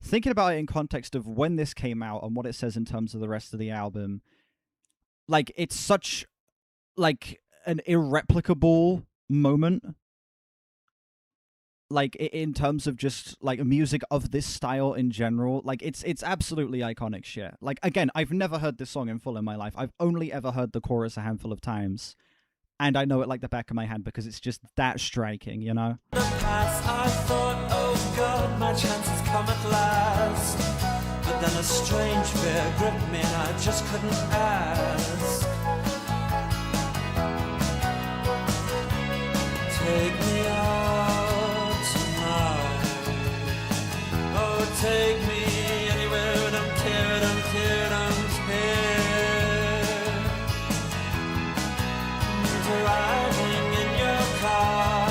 thinking about it in context of when this came out and what it says in terms of the rest of the album, like it's such like an irreplicable moment. Like in terms of just like music of this style in general, like it's absolutely iconic shit. Like again, I've never heard this song in full in my life. I've only ever heard the chorus a handful of times, and I know it like the back of my hand because it's just that striking, you know? The past, I thought, oh God, my chance has come at last. But then a strange fear gripped me and I just couldn't ask. Take me out tonight. Oh, take me anywhere, don't care, don't care, don't care. Driving in your car,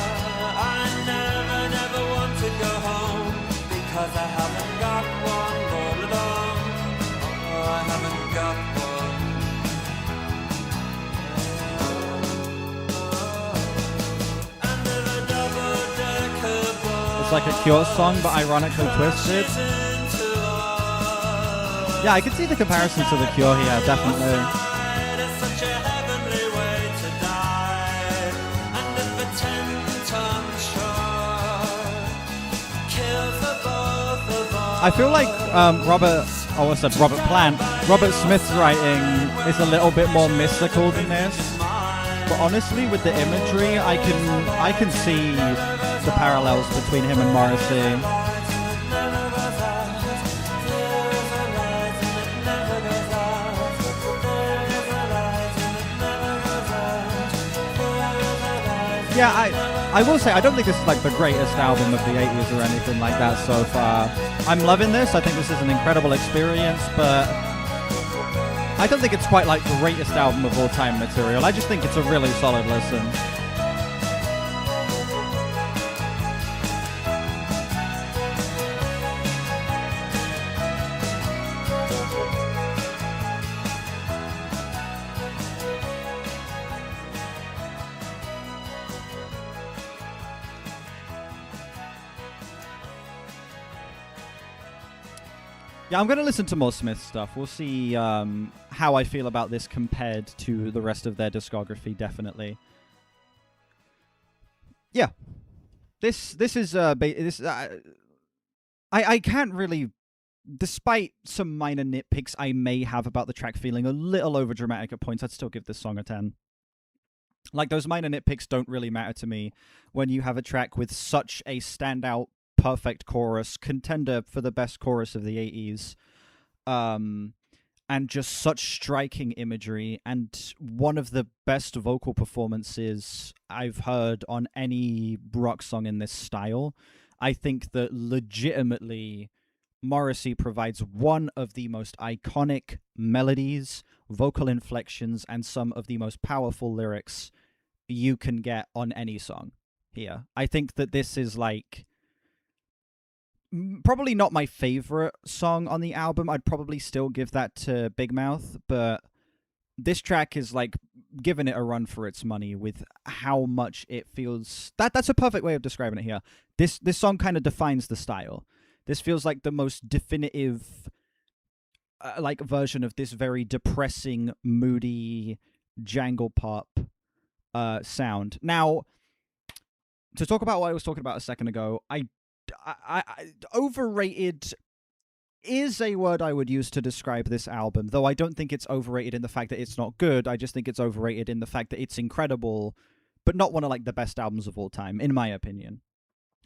I never want to go home because I haven't got one all along. Oh, I haven't got one. And if a double-decker bus It's like a Cure song, but ironically twisted. crashes into us, Yeah, I can see the comparison to the Cure here, definitely. it's such a heavenly way to die. And if a 10-ton truck kills the both of us, I feel like Robert Plant. Robert Smith's writing is a little bit more mystical than this. But honestly, with the imagery, I can see the parallels between him and Morrissey. Yeah, I will say, I don't think this is like the greatest album of the 80s or anything like that so far. I'm loving this. I think this is an incredible experience, but I don't think it's quite like greatest album of all time material. I just think it's a really solid listen. Yeah, I'm going to listen to more Smith stuff. We'll see how I feel about this compared to the rest of their discography, definitely. Yeah. This is I can't really, despite some minor nitpicks I may have about the track feeling a little over dramatic at points, I'd still give this song a 10. Like, those minor nitpicks don't really matter to me when you have a track with such a standout, perfect chorus, contender for the best chorus of the 80s, and just such striking imagery, and one of the best vocal performances I've heard on any rock song in this style. I think that legitimately Morrissey provides one of the most iconic melodies, vocal inflections, and some of the most powerful lyrics you can get on any song here. I think that this is like probably not my favorite song on the album. I'd probably still give that to Big Mouth, but this track is like giving it a run for its money with how much it feels. That's a perfect way of describing it here. This song kind of defines the style. This feels like the most definitive like version of this very depressing, moody jangle pop sound. Now, to talk about what I was talking about a second ago, I overrated is a word I would use to describe this album, though I don't think it's overrated in the fact that it's not good. I just think it's overrated in the fact that it's incredible, but not one of like the best albums of all time, in my opinion.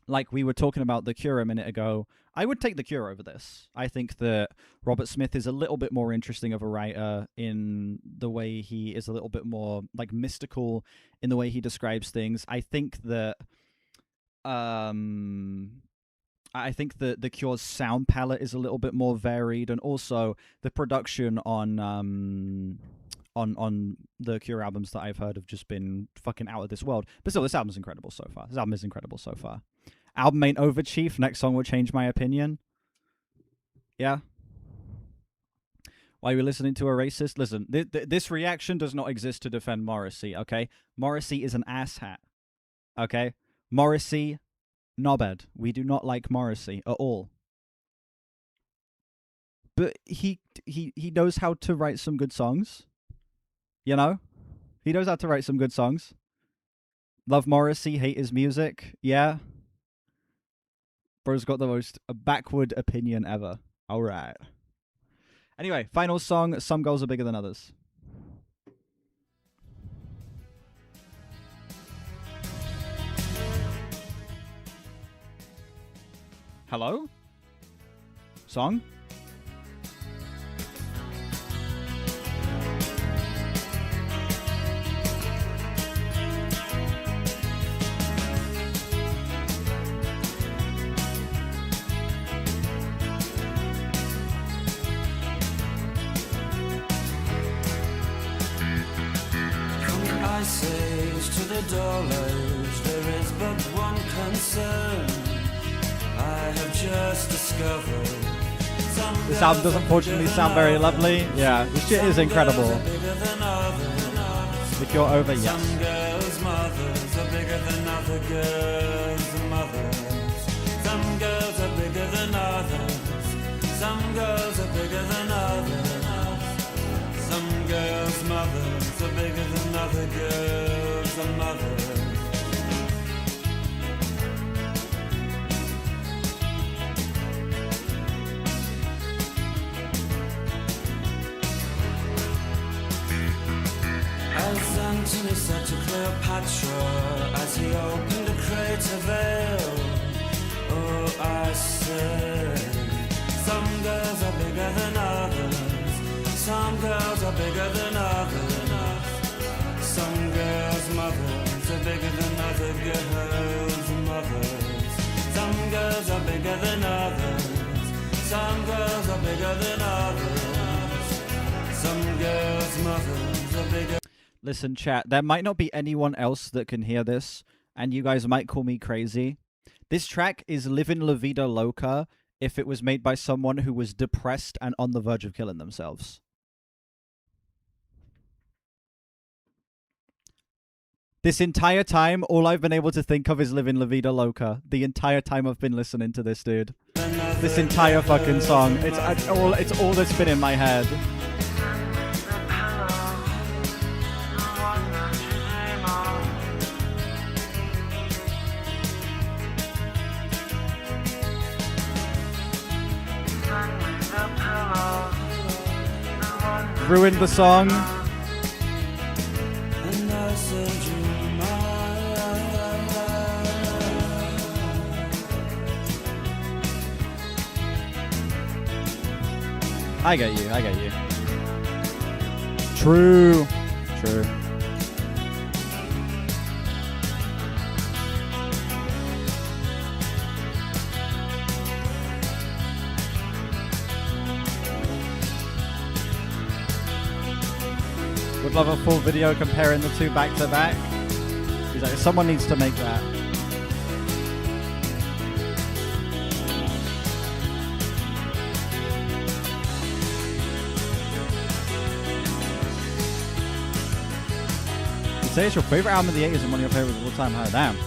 Like we were talking about The Cure a minute ago, I would take The Cure over this. I think that Robert Smith is a little bit more interesting of a writer in the way he is a little bit more like mystical in the way he describes things. I think that The Cure's sound palette is a little bit more varied, and also the production on the Cure albums that I've heard have just been fucking out of this world. But still, this album is incredible so far. Album ain't over, Chief. Next song will change my opinion. Yeah. Why are you listening to a racist? Listen, this reaction does not exist to defend Morrissey, okay? Morrissey is an asshat, okay? Morrissey, knobhead. We do not like Morrissey at all. But he knows how to write some good songs. You know? He knows how to write some good songs. Love Morrissey, hate his music. Yeah. Bro's got the most backward opinion ever. All right. Anyway, final song, Some Girls Are Bigger Than Others. Hello? Song? To the dull age, there is but one concern. I have just discovered. This album doesn't fortunately sound very lovely. Yeah, this shit is incredible. The Cure over, yes. Some girls' mothers are bigger than other girls' mothers. Some girls are bigger than others. Some girls are bigger than others. Some girls' mothers are bigger than other girls' mothers. As Antony said to Cleopatra as he opened a crater veil, oh, I said, some girls are bigger than others. Some girls are bigger than others. Some girls' mothers are bigger than other girls' mothers. Some girls are bigger than others. Some girls are bigger than others. Some girls' mothers are bigger. Listen, chat, there might not be anyone else that can hear this, and you guys might call me crazy. This track is Livin' La Vida Loca if it was made by someone who was depressed and on the verge of killing themselves. This entire time, all I've been able to think of is Livin' La Vida Loca. The entire time I've been listening to this, dude. This entire fucking song. It's all that's been in my head. Ruined the song. And I said you I get you. I get you. True. True. Would love a full video comparing the two back to back. He's like, someone needs to make that. You say it's your favorite album of the 80s and one of your favorites of all time. How damn.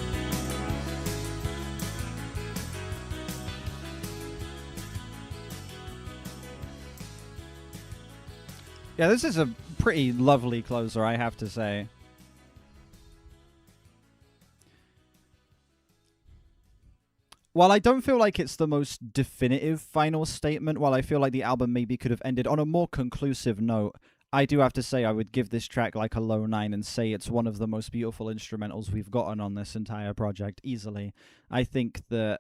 Yeah, this is a pretty lovely closer, I have to say. While I don't feel like it's the most definitive final statement, while I feel like the album maybe could have ended on a more conclusive note, I do have to say I would give this track like a low 9 and say it's one of the most beautiful instrumentals we've gotten on this entire project, easily. I think that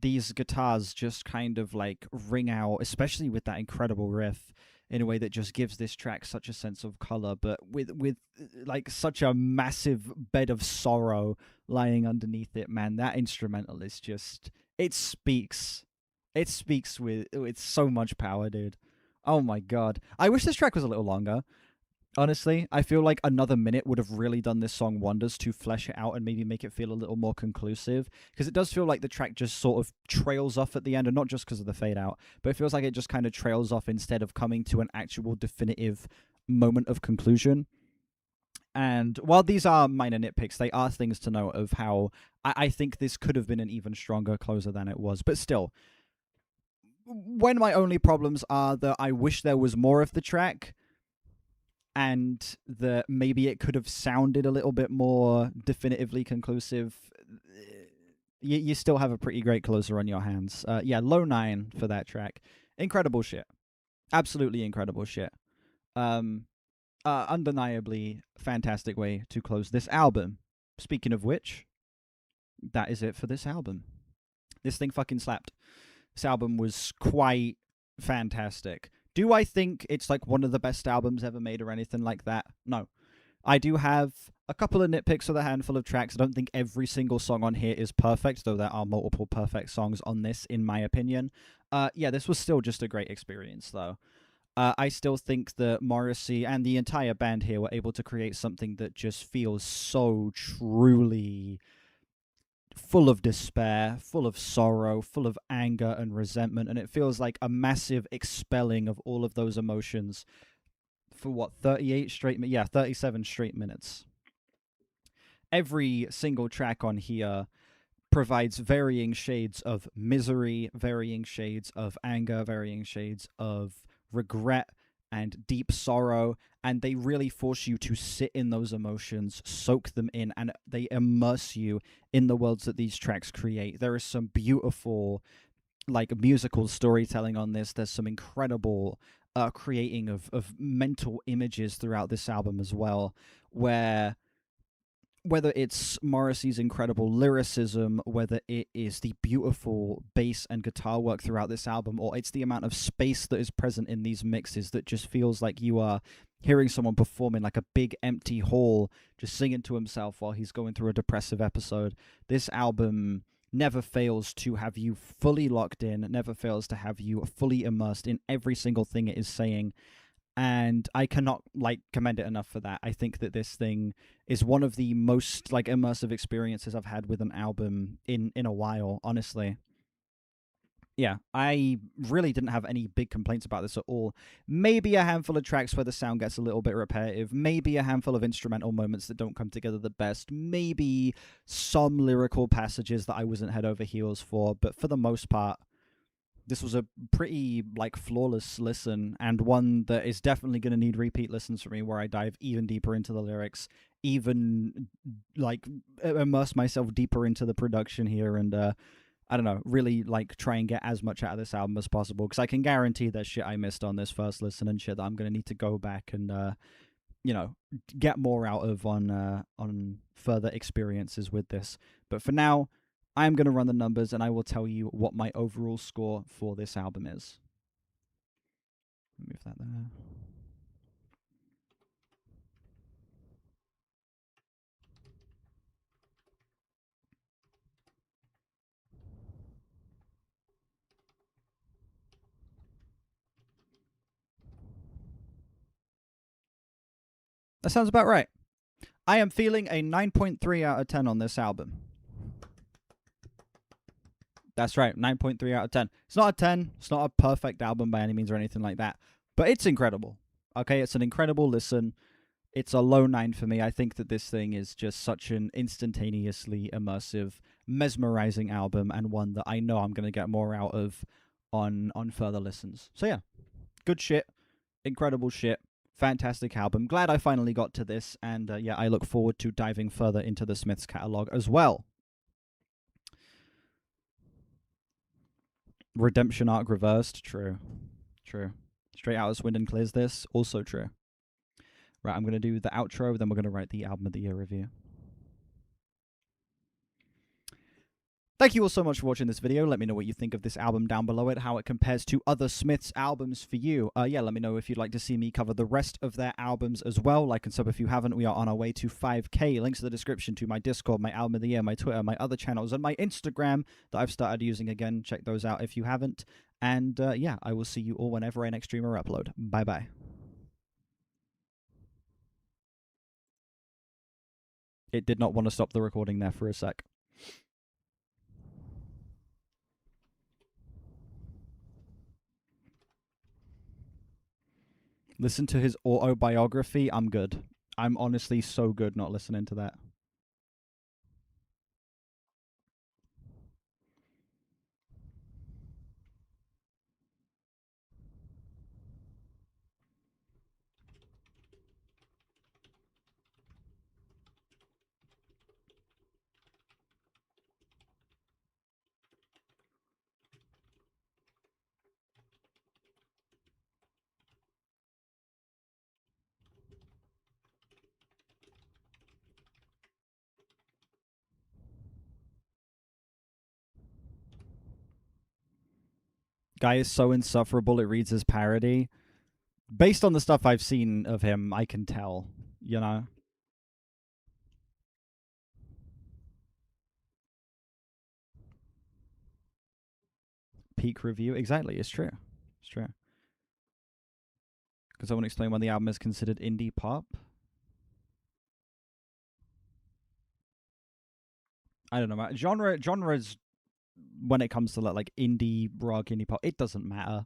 these guitars just kind of like ring out, especially with that incredible riff, in a way that just gives this track such a sense of color, but with like such a massive bed of sorrow lying underneath it. Man, that instrumental is just, it speaks with so much power, dude. Oh my god, I wish this track was a little longer. Honestly, I feel like another minute would have really done this song wonders to flesh it out and maybe make it feel a little more conclusive. Because it does feel like the track just sort of trails off at the end, and not just because of the fade out, but it feels like it just kind of trails off instead of coming to an actual definitive moment of conclusion. And while these are minor nitpicks, they are things to note of how I think this could have been an even stronger closer than it was. But still, when my only problems are that I wish there was more of the track, and that maybe it could have sounded a little bit more definitively conclusive, you still have a pretty great closer on your hands. Yeah, low 9 for that track. Incredible shit. Absolutely incredible shit. Undeniably fantastic way to close this album. Speaking of which, that is it for this album. This thing fucking slapped. This album was quite fantastic. Do I think it's like one of the best albums ever made or anything like that? No. I do have a couple of nitpicks with a handful of tracks. I don't think every single song on here is perfect, though there are multiple perfect songs on this, in my opinion. Yeah, this was still just a great experience, though. I still think that Morrissey and the entire band here were able to create something that just feels so truly full of despair, full of sorrow, full of anger and resentment, and it feels like a massive expelling of all of those emotions for what, 37 straight minutes. Every single track on here provides varying shades of misery, varying shades of anger, varying shades of regret and deep sorrow, and they really force you to sit in those emotions, soak them in, and they immerse you in the worlds that these tracks create. There is some beautiful like musical storytelling on this. There's some incredible creating of mental images throughout this album as well, where whether it's Morrissey's incredible lyricism, whether it is the beautiful bass and guitar work throughout this album, or it's the amount of space that is present in these mixes that just feels like you are hearing someone perform in like a big empty hall, just singing to himself while he's going through a depressive episode. This album never fails to have you fully locked in, never fails to have you fully immersed in every single thing it is saying. And I cannot like commend it enough for that. I think that this thing is one of the most like immersive experiences I've had with an album in a while, honestly. Yeah, I really didn't have any big complaints about this at all. Maybe a handful of tracks where the sound gets a little bit repetitive. Maybe a handful of instrumental moments that don't come together the best. Maybe some lyrical passages that I wasn't head over heels for. But for the most part, this was a pretty like flawless listen, and one that is definitely going to need repeat listens for me, where I dive even deeper into the lyrics, even like immerse myself deeper into the production here, and I don't know, really like try and get as much out of this album as possible, because I can guarantee there's shit I missed on this first listen and shit that I'm going to need to go back and you know, get more out of on further experiences with this. But for now, I'm going to run the numbers and I will tell you what my overall score for this album is. Move that there. That sounds about right. I am feeling a 9.3 out of 10 on this album. That's right, 9.3 out of 10. It's not a 10. It's not a perfect album by any means or anything like that. But it's incredible. Okay, it's an incredible listen. It's a low 9 for me. I think that this thing is just such an instantaneously immersive, mesmerizing album, and one that I know I'm going to get more out of on further listens. So yeah, good shit. Incredible shit. Fantastic album. Glad I finally got to this, and yeah, I look forward to diving further into the Smiths catalog as well. Redemption arc reversed. True. Straight Out of Swindon clears this. Also true. Right, I'm going to do the outro, then we're going to write the album of the year review. Thank you all so much for watching this video. Let me know what you think of this album down below it, how it compares to other Smiths albums for you. Yeah, let me know if you'd like to see me cover the rest of their albums as well. Like and sub if you haven't. We are on our way to 5K. Links in the description to my Discord, my album of the year, my Twitter, my other channels, and my Instagram that I've started using again. Check those out if you haven't. And yeah, I will see you all whenever I next stream or upload. Bye-bye. It did not want to stop the recording there for a sec. Listen to his autobiography. I'm good. I'm honestly so good not listening to that. Guy is so insufferable, it reads as parody. Based on the stuff I've seen of him, I can tell, you know? Peak review. Exactly, it's true. It's true. Because I want to explain why the album is considered indie pop. I don't know. Genres, when it comes to like indie rock, indie pop, it doesn't matter.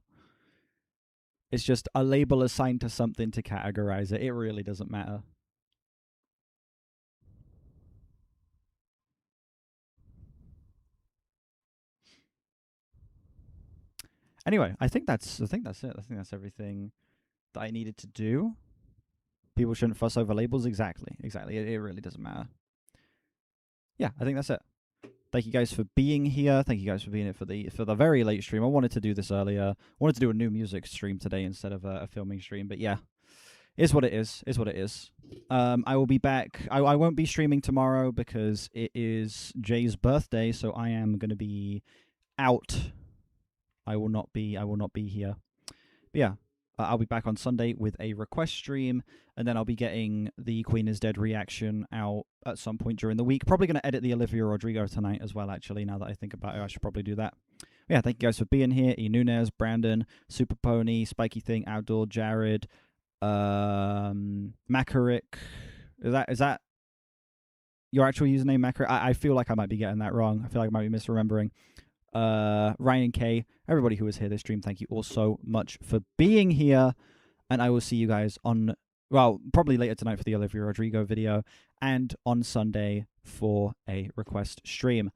It's just a label assigned to something to categorize it. It really doesn't matter. Anyway, I think that's it. I think that's everything that I needed to do. People shouldn't fuss over labels. Exactly. It really doesn't matter. Yeah, I think that's it. Thank you guys for being here. Thank you guys for being here for the very late stream. I wanted to do this earlier. I wanted to do a new music stream today instead of a filming stream. But yeah, is what it is. Is what it is. I will be back. I won't be streaming tomorrow because it is Jay's birthday, so I am going to be out. I will not be here. But yeah, I'll be back on Sunday with a request stream, and then I'll be getting the Queen is Dead reaction out at some point during the week. Probably going to edit the Olivia Rodrigo tonight as well, actually, now that I think about it. I should probably do that. But yeah, thank you guys for being here. E. Nunez, Brandon, Super Pony, Spiky Thing, Outdoor, Jared, Macaric. Is that your actual username, Macaric? I feel like I might be getting that wrong. I feel like I might be misremembering. Ryan K, everybody who was here this stream, thank you all so much for being here, and I will see you guys on, well, probably later tonight for the Olivia Rodrigo video, and on Sunday for a request stream.